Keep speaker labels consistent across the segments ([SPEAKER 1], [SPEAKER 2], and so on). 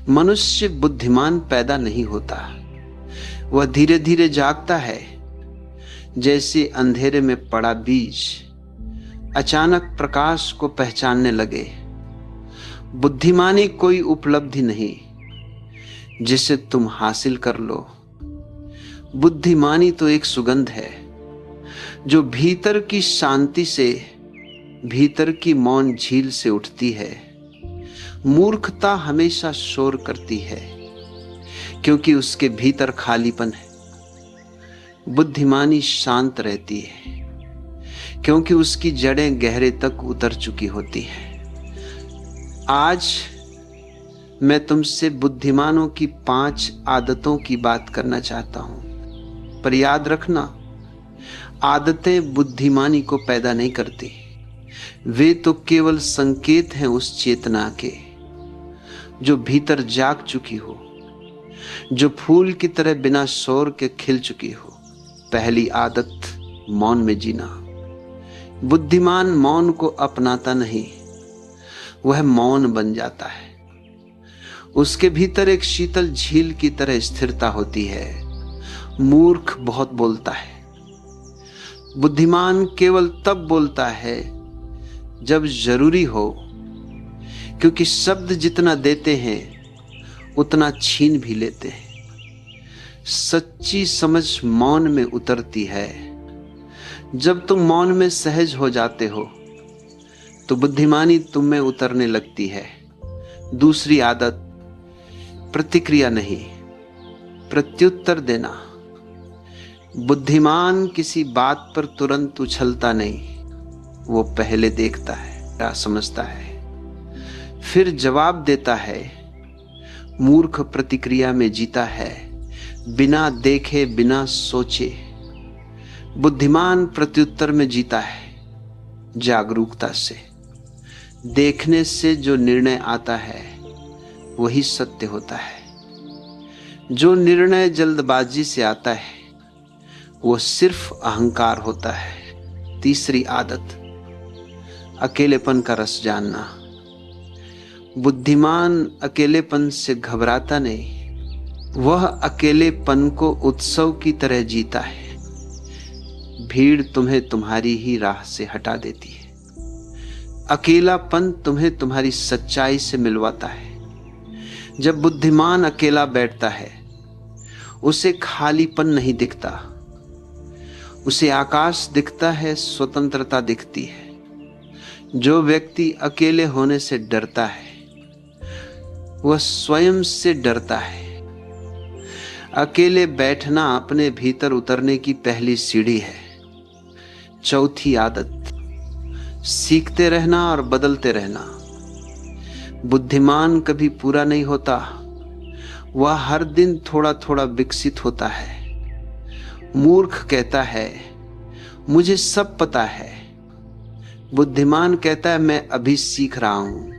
[SPEAKER 1] मनुष्य बुद्धिमान पैदा नहीं होता, वह धीरे धीरे जागता है। जैसे अंधेरे में पड़ा बीज अचानक प्रकाश को पहचानने लगे। बुद्धिमानी कोई उपलब्धि नहीं जिसे तुम हासिल कर लो। बुद्धिमानी तो एक सुगंध है जो भीतर की शांति से, भीतर की मौन झील से उठती है। मूर्खता हमेशा शोर करती है क्योंकि उसके भीतर खालीपन है। बुद्धिमानी शांत रहती है क्योंकि उसकी जड़ें गहरे तक उतर चुकी होती हैं। आज मैं तुमसे बुद्धिमानों की 5 आदतों की बात करना चाहता हूं, पर याद रखना, आदतें बुद्धिमानी को पैदा नहीं करती। वे तो केवल संकेत हैं उस चेतना के जो भीतर जाग चुकी हो, जो फूल की तरह बिना शोर के खिल चुकी हो। पहली आदत, मौन में जीना। बुद्धिमान मौन को अपनाता नहीं, वह मौन बन जाता है। उसके भीतर एक शीतल झील की तरह स्थिरता होती है। मूर्ख बहुत बोलता है, बुद्धिमान केवल तब बोलता है जब जरूरी हो, क्योंकि शब्द जितना देते हैं उतना छीन भी लेते हैं। सच्ची समझ मौन में उतरती है। जब तुम मौन में सहज हो जाते हो तो बुद्धिमानी तुम में उतरने लगती है। दूसरी आदत, प्रतिक्रिया नहीं, प्रत्युत्तर देना। बुद्धिमान किसी बात पर तुरंत उछलता नहीं, वो पहले देखता है, क्या समझता है, फिर जवाब देता है। मूर्ख प्रतिक्रिया में जीता है, बिना देखे, बिना सोचे। बुद्धिमान प्रत्युत्तर में जीता है, जागरूकता से। देखने से जो निर्णय आता है वही सत्य होता है। जो निर्णय जल्दबाजी से आता है वो सिर्फ अहंकार होता है। तीसरी आदत, अकेलेपन का रस जानना। बुद्धिमान अकेलेपन से घबराता नहीं, वह अकेलेपन को उत्सव की तरह जीता है। भीड़ तुम्हें तुम्हारी ही राह से हटा देती है, अकेलापन तुम्हें तुम्हारी सच्चाई से मिलवाता है। जब बुद्धिमान अकेला बैठता है उसे खालीपन नहीं दिखता, उसे आकाश दिखता है, स्वतंत्रता दिखती है। जो व्यक्ति अकेले होने से डरता है वह स्वयं से डरता है। अकेले बैठना अपने भीतर उतरने की पहली सीढ़ी है। चौथी आदत, सीखते रहना और बदलते रहना। बुद्धिमान कभी पूरा नहीं होता, वह हर दिन थोड़ा थोड़ा विकसित होता है। मूर्ख कहता है मुझे सब पता है, बुद्धिमान कहता है मैं अभी सीख रहा हूं।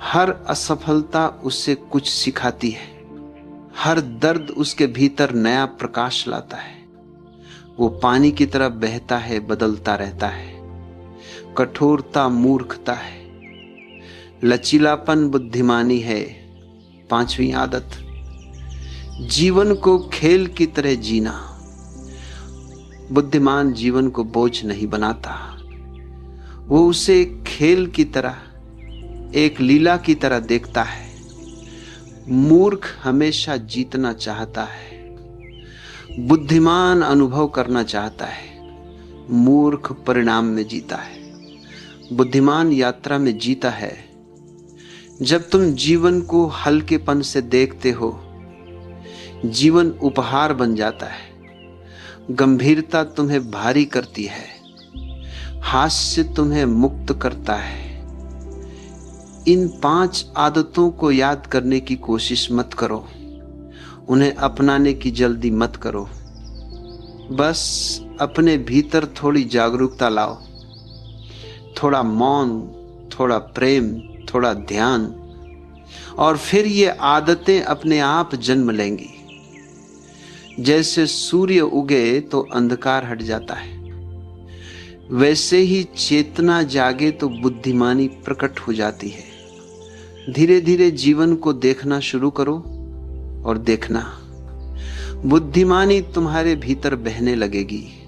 [SPEAKER 1] हर असफलता उससे कुछ सिखाती है, हर दर्द उसके भीतर नया प्रकाश लाता है। वो पानी की तरह बहता है, बदलता रहता है। कठोरता मूर्खता है, लचीलापन बुद्धिमानी है। पांचवी आदत, जीवन को खेल की तरह जीना। बुद्धिमान जीवन को बोझ नहीं बनाता, वो उसे एक खेल की तरह, एक लीला की तरह देखता है। मूर्ख हमेशा जीतना चाहता है, बुद्धिमान अनुभव करना चाहता है। मूर्ख परिणाम में जीता है, बुद्धिमान यात्रा में जीता है। जब तुम जीवन को हल्केपन से देखते हो, जीवन उपहार बन जाता है। गंभीरता तुम्हें भारी करती है, हास्य तुम्हें मुक्त करता है। इन 5 आदतों को याद करने की कोशिश मत करो, उन्हें अपनाने की जल्दी मत करो। बस अपने भीतर थोड़ी जागरूकता लाओ, थोड़ा मौन, थोड़ा प्रेम, थोड़ा ध्यान, और फिर ये आदतें अपने आप जन्म लेंगी। जैसे सूर्य उगे तो अंधकार हट जाता है, वैसे ही चेतना जागे तो बुद्धिमानी प्रकट हो जाती है। धीरे धीरे जीवन को देखना शुरू करो और देखना बुद्धिमानी तुम्हारे भीतर बहने लगेगी।